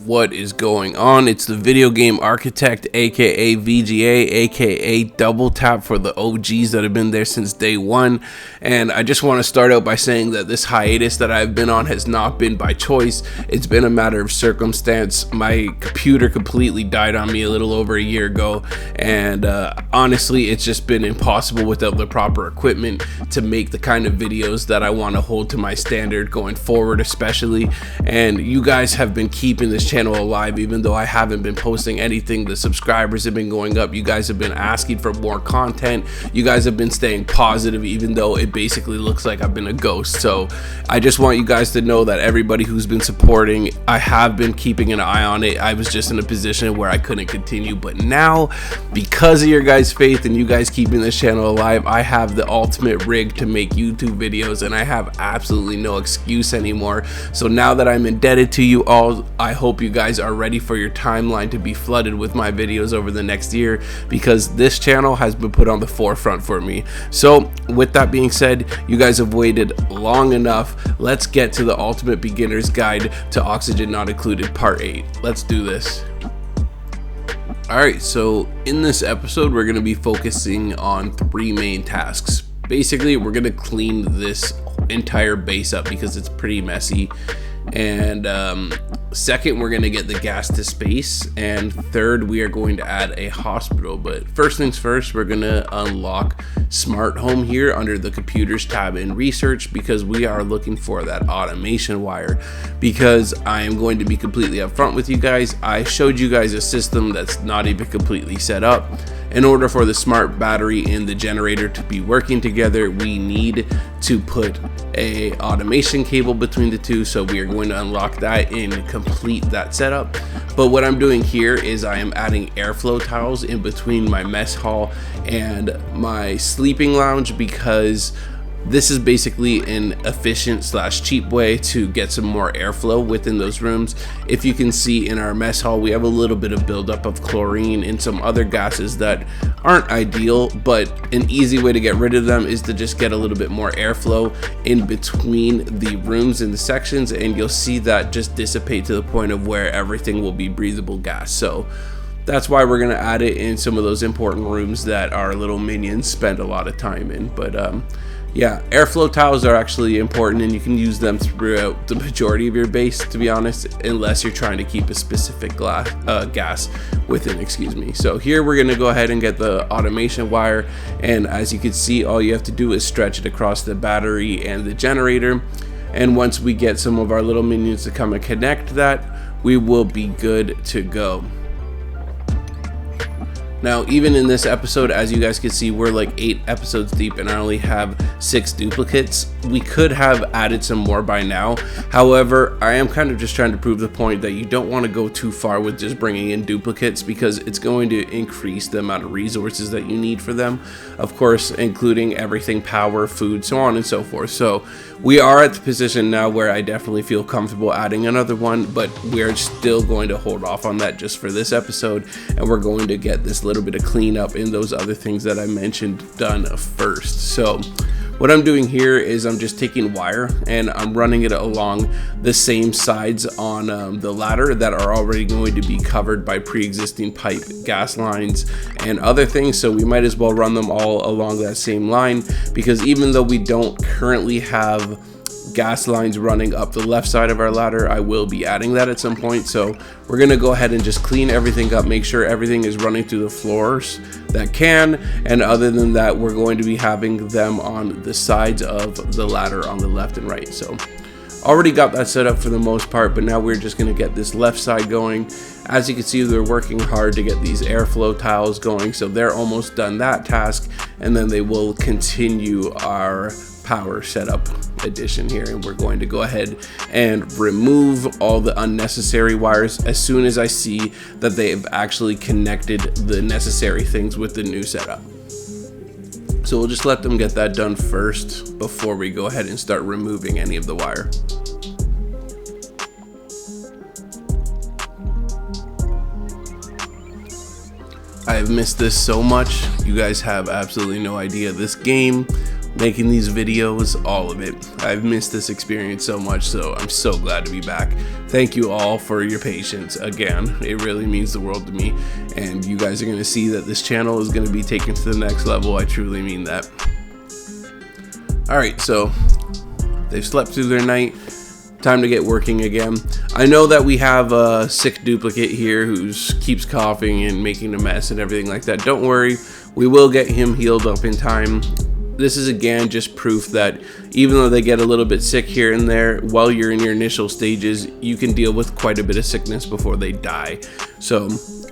What is going on? It's the Video Game Architect, aka VGA, aka Double Tap for the OGs that have been there since day one. And I just want to start out by saying that this hiatus that I've been on has not been by choice. It's been a matter of circumstance. My computer completely died on me a little over a year ago, and honestly, it's just been impossible without the proper equipment to make the kind of videos that I want to hold to my standard going forward, especially. And you guys have been keeping this channel alive even though I haven't been posting anything. The subscribers have been going up. You guys have been asking for more content. You guys have been staying positive even though it basically looks like I've been a ghost. So I just want you guys to know that everybody who's been supporting, I have been keeping an eye on it. I was just in a position where I couldn't continue, but now because of your guys' faith and you guys keeping this channel alive, I have the ultimate rig to make YouTube videos, and I have absolutely no excuse anymore. So now that I'm indebted to you all, I hope you guys are ready for your timeline to be flooded with my videos over the next year, because this channel has been put on the forefront for me. So with that being said, you guys have waited long enough. Let's get to the ultimate beginner's guide to Oxygen Not Included part 8. Let's do this. Alright, so in this episode we're going to be focusing on 3 main tasks. Basically, we're going to clean this entire base up because it's pretty messy, and second, we're going to get the gas to space, and third, we are going to add a hospital. But first things first, we're going to unlock smart home here under the computers tab in research, because we are looking for that automation wire. Because I am going to be completely upfront with you guys, I showed you guys a system that's not even completely set up. In order for the smart battery and the generator to be working together, we need to put a automation cable between the two, so we are going to unlock that and complete that setup. But what I'm doing here is I am adding airflow tiles in between my mess hall and my sleeping lounge, because this is basically an efficient / cheap way to get some more airflow within those rooms. If you can see in our mess hall, we have a little bit of buildup of chlorine and some other gases that aren't ideal, but an easy way to get rid of them is to just get a little bit more airflow in between the rooms and the sections, and you'll see that just dissipate to the point of where everything will be breathable gas. So that's why we're going to add it in some of those important rooms that our little minions spend a lot of time in. But yeah, airflow tiles are actually important, and you can use them throughout the majority of your base, to be honest, unless you're trying to keep a specific gas within, excuse me. So here we're going to go ahead and get the automation wire, and as you can see, all you have to do is stretch it across the battery and the generator, and once we get some of our little minions to come and connect that, we will be good to go. Now, even in this episode, as you guys can see, we're like 8 episodes deep and I only have 6 duplicates. We could have added some more by now. However, I am kind of just trying to prove the point that you don't want to go too far with just bringing in duplicates, because it's going to increase the amount of resources that you need for them. Of course, including everything, power, food, so on and so forth. So we are at the position now where I definitely feel comfortable adding another one, but we're still going to hold off on that just for this episode, and we're going to get this little bit of cleanup in those other things that I mentioned done first. So what I'm doing here is I'm just taking wire and I'm running it along the same sides on the ladder that are already going to be covered by pre-existing pipe, gas lines, and other things. So we might as well run them all along that same line, because even though we don't currently have gas lines running up the left side of our ladder, I will be adding that at some point. So we're gonna go ahead and just clean everything up, make sure everything is running through the floors that can, and other than that, we're going to be having them on the sides of the ladder on the left and right. So already got that set up for the most part, but now we're just going to get this left side going. As you can see, they're working hard to get these airflow tiles going, so they're almost done that task, and then they will continue our power setup addition here, and we're going to go ahead and remove all the unnecessary wires as soon as I see that they've actually connected the necessary things with the new setup. So we'll just let them get that done first before we go ahead and start removing any of the wire. I have missed this so much. You guys have absolutely no idea. This game making these videos, all of it. I've missed this experience so much, so I'm so glad to be back. Thank you all for your patience. Again, it really means the world to me, and you guys are going to see that this channel is going to be taken to the next level. I truly mean that. Alright, so they've slept through their night. Time to get working again. I know that we have a sick duplicate here who keeps coughing and making a mess and everything like that. Don't worry, we will get him healed up in time. This is again just proof that even though they get a little bit sick here and there, while you're in your initial stages, you can deal with quite a bit of sickness before they die. So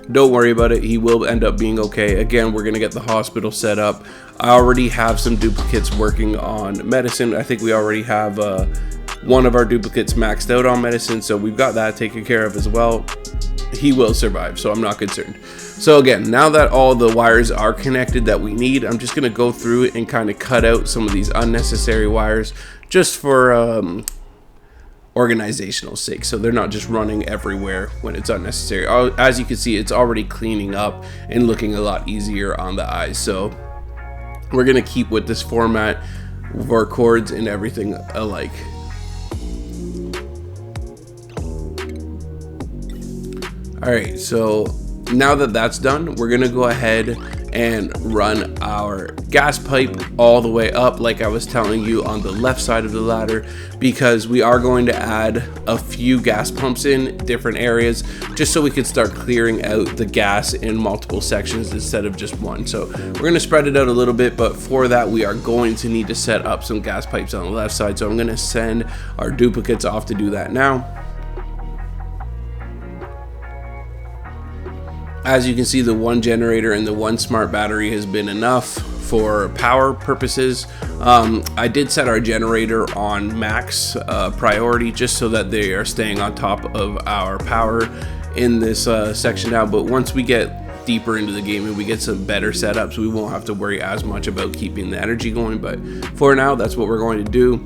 don't worry about it, he will end up being okay. Again, we're gonna get the hospital set up. I already have some duplicates working on medicine. I think we already have one of our duplicates maxed out on medicine, so we've got that taken care of as well. He will survive, so I'm not concerned. So again, now that all the wires are connected that we need, I'm just gonna go through it and kind of cut out some of these unnecessary wires just for organizational sake, so they're not just running everywhere when it's unnecessary. As you can see, it's already cleaning up and looking a lot easier on the eyes, so we're gonna keep with this format of our cords and everything alike. Alright, so now that that's done, we're gonna go ahead and run our gas pipe all the way up, like I was telling you, on the left side of the ladder, because we are going to add a few gas pumps in different areas just so we can start clearing out the gas in multiple sections instead of just one. So we're going to spread it out a little bit, but for that we are going to need to set up some gas pipes on the left side. So I'm going to send our duplicates off to do that now. As you can see, the one generator and the one smart battery has been enough for power purposes. I did set our generator on max priority just so that they are staying on top of our power in this section now, but once we get deeper into the game and we get some better setups, we won't have to worry as much about keeping the energy going, but for now that's what we're going to do.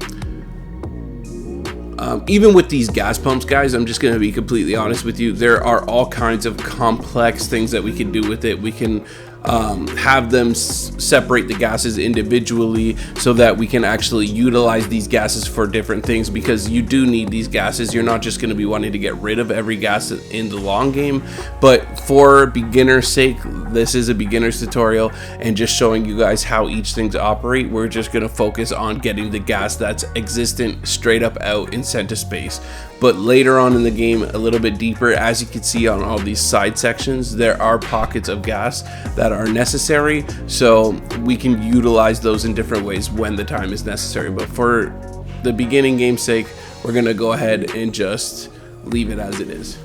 Even with these gas pumps, guys, I'm just going to be completely honest with you, there are all kinds of complex things that we can do with it. We can have them separate the gases individually so that we can actually utilize these gases for different things, because you do need these gases. You're not just going to be wanting to get rid of every gas in the long game, but for beginner's sake, this is a beginner's tutorial and just showing you guys how each thing's operate. We're just going to focus on getting the gas that's existent straight up out and sent to space. But later on in the game, a little bit deeper, as you can see on all these side sections, there are pockets of gas that are necessary, so we can utilize those in different ways when the time is necessary. But for the beginning game's sake, we're gonna go ahead and just leave it as it is.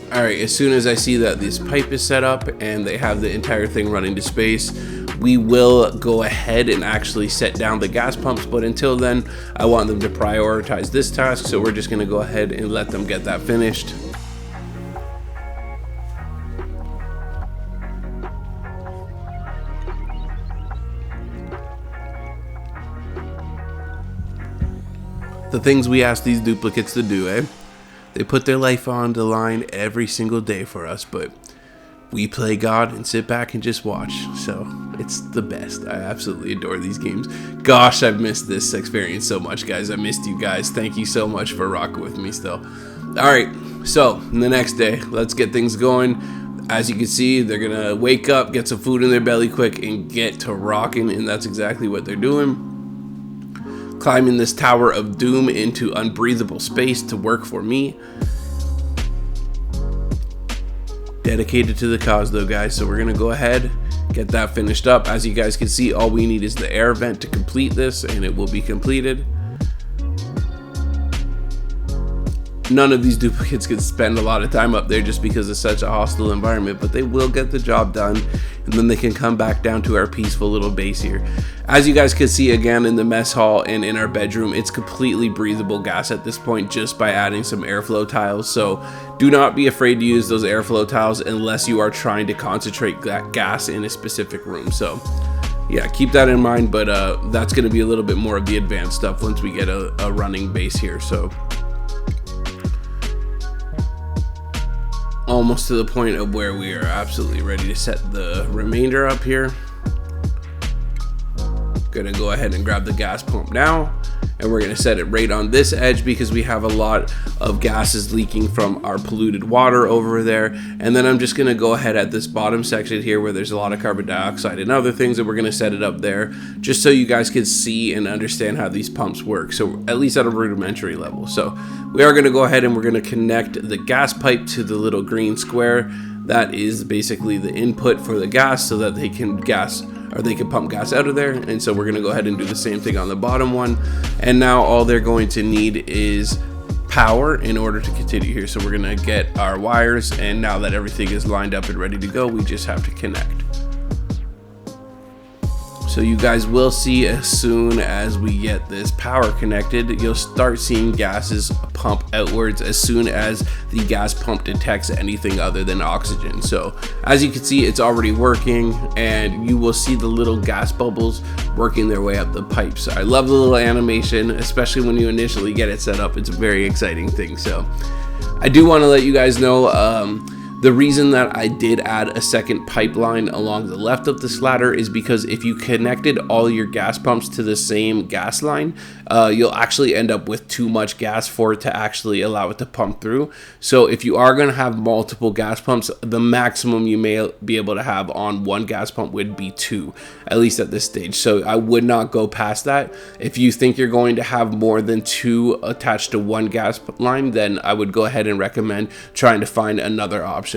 Alright, as soon as I see that this pipe is set up and they have the entire thing running to space, we will go ahead and actually set down the gas pumps, but until then, I want them to prioritize this task, so we're just going to go ahead and let them get that finished. The things we ask these duplicates to do, eh? They put their life on the line every single day for us, but we play God and sit back and just watch. So it's the best. I absolutely adore these games. Gosh, I've missed this experience so much, guys. I missed you guys. Thank you so much for rocking with me still. All right, so the next day, let's get things going. As you can see, they're gonna wake up, get some food in their belly quick, and get to rocking, and that's exactly what they're doing. Climbing this tower of doom into unbreathable space to work for me. Dedicated to the cause though, guys, so we're gonna go ahead, get that finished up. As you guys can see, all we need is the air vent to complete this, and it will be completed. None of these duplicates can spend a lot of time up there just because it's such a hostile environment, but they will get the job done, and then they can come back down to our peaceful little base here. As you guys can see again in the mess hall and in our bedroom, it's completely breathable gas at this point just by adding some airflow tiles, so do not be afraid to use those airflow tiles unless you are trying to concentrate that gas in a specific room. So yeah, keep that in mind, but that's going to be a little bit more of the advanced stuff once we get a running base here. So almost to the point of where we are absolutely ready to set the remainder up here. Gonna go ahead and grab the gas pump now, and we're gonna set it right on this edge because we have a lot of gases leaking from our polluted water over there. And then I'm just gonna go ahead at this bottom section here where there's a lot of carbon dioxide and other things, and we're gonna set it up there just so you guys can see and understand how these pumps work, so at least at a rudimentary level. So we are gonna go ahead and we're gonna connect the gas pipe to the little green square. That is basically the input for the gas so that they can pump gas out of there. And so we're going to go ahead and do the same thing on the bottom one. And now all they're going to need is power in order to continue here. So we're going to get our wires, and now that everything is lined up and ready to go, we just have to connect. So you guys will see as soon as we get this power connected, you'll start seeing gases pump outwards as soon as the gas pump detects anything other than oxygen. So as you can see, it's already working, and you will see the little gas bubbles working their way up the pipes. I love the little animation, especially when you initially get it set up. It's a very exciting thing. So I do want to let you guys know, the reason that I did add a second pipeline along the left of this ladder is because if you connected all your gas pumps to the same gas line, you'll actually end up with too much gas for it to actually allow it to pump through. So if you are going to have multiple gas pumps, the maximum you may be able to have on one gas pump would be 2, at least at this stage. So I would not go past that. If you think you're going to have more than 2 attached to one gas line, then I would go ahead and recommend trying to find another option.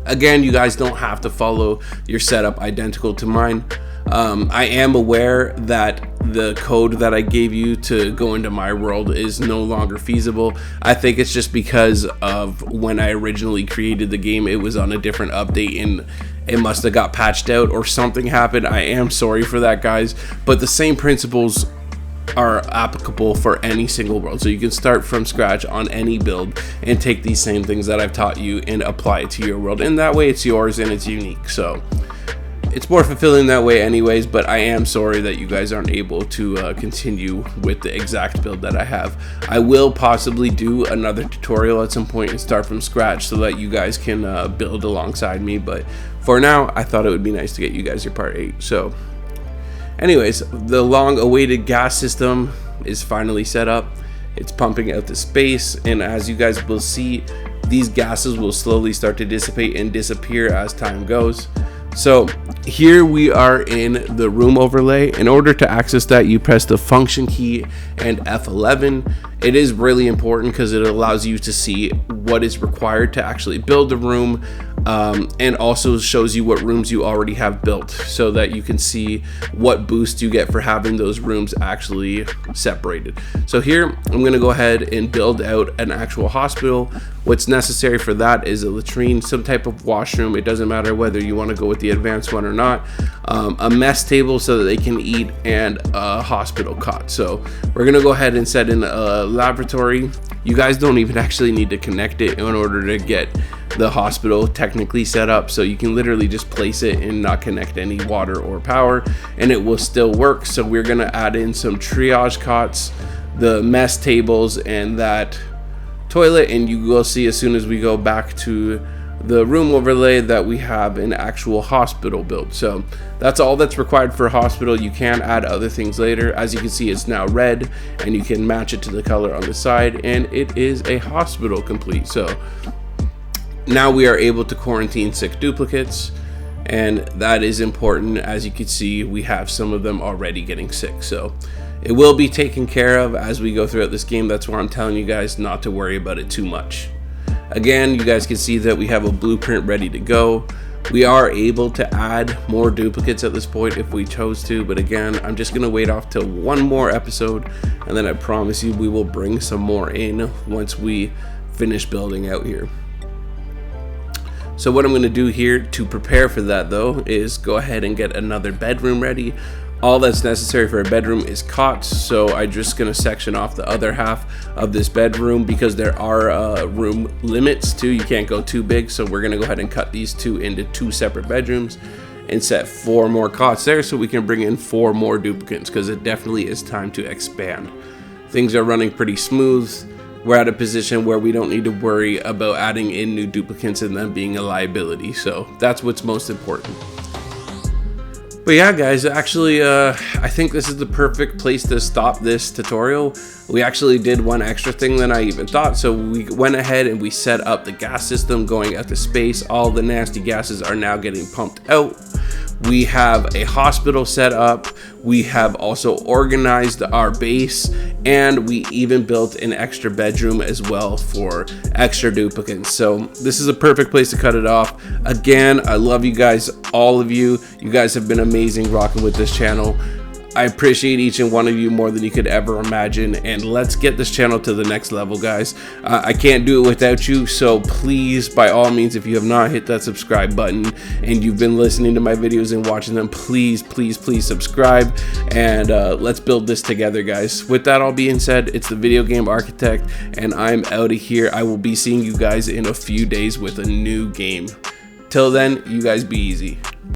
Again, you guys don't have to follow your setup identical to mine. I am aware that the code that I gave you to go into my world is no longer feasible. I think it's just because of when I originally created the game, it was on a different update and it must have got patched out or something happened. I am sorry for that, guys, but the same principles are applicable for any single world. So you can start from scratch on any build and take these same things that I've taught you and apply it to your world, and that way it's yours and it's unique. So it's more fulfilling that way anyways, but I am sorry that you guys aren't able to continue with the exact build that I have. I will possibly do another tutorial at some point and start from scratch so that you guys can build alongside me, but for now I thought it would be nice to get you guys your part 8. So anyways, the long awaited gas system is finally set up. It's pumping out the space, and as you guys will see, these gases will slowly start to dissipate and disappear as time goes. So here we are in the room overlay. In order to access that, you press the function key and F11. It is really important because it allows you to see what is required to actually build the room, and also shows you what rooms you already have built so that you can see what boost you get for having those rooms actually separated. So here I'm going to go ahead and build out an actual hospital. What's necessary for that is a latrine, some type of washroom. It doesn't matter whether you want to go with the advanced one or not. A mess table so that they can eat, and a hospital cot. So we're going to go ahead and set in a laboratory. You guys don't even actually need to connect it in order to get the hospital technically set up, so you can literally just place it and not connect any water or power and it will still work. So we're going to add in some triage cots, the mess tables, and that toilet, and you will see as soon as we go back to the room overlay that we have an actual hospital built. So that's all that's required for a hospital. You can add other things later. As you can see, it's now red, and you can match it to the color on the side, and it is a hospital complete. So now we are able to quarantine sick duplicates, and that is important. As you can see, we have some of them already getting sick, so it will be taken care of as we go throughout this game. That's why I'm telling you guys not to worry about it too much. Again, you guys can see that we have a blueprint ready to go. We are able to add more duplicates at this point if we chose to, but again, I'm just gonna wait off till one more episode, and then I promise you we will bring some more in once we finish building out here. So what I'm going to do here to prepare for that though is go ahead and get another bedroom ready. All that's necessary for a bedroom is cots, so I'm just going to section off the other half of this bedroom because there are room limits too. You can't go too big, so we're going to go ahead and cut these two into 2 separate bedrooms and set 4 more cots there so we can bring in 4 more duplicates, because it definitely is time to expand. Things are running pretty smooth. we're at a position where we don't need to worry about adding in new duplicates and them being a liability. So that's what's most important. But yeah, guys, actually, I think this is the perfect place to stop this tutorial. We actually did one extra thing than I even thought. So we went ahead and we set up the gas system going out to space. All the nasty gases are now getting pumped out. We have a hospital set up. We have also organized our base, and we even built an extra bedroom as well for extra duplicates. So this is a perfect place to cut it off. Again, I love you guys, all of you. You guys have been amazing rocking with this channel. I appreciate each and one of you more than you could ever imagine, and let's get this channel to the next level, guys. I can't do it without you, so please, by all means, if you have not hit that subscribe button and you've been listening to my videos and watching them, please subscribe, and let's build this together, guys. With that all being said, it's the Video Game Architect, and I'm out of here. I will be seeing you guys in a few days with a new game. Till then, you guys be easy.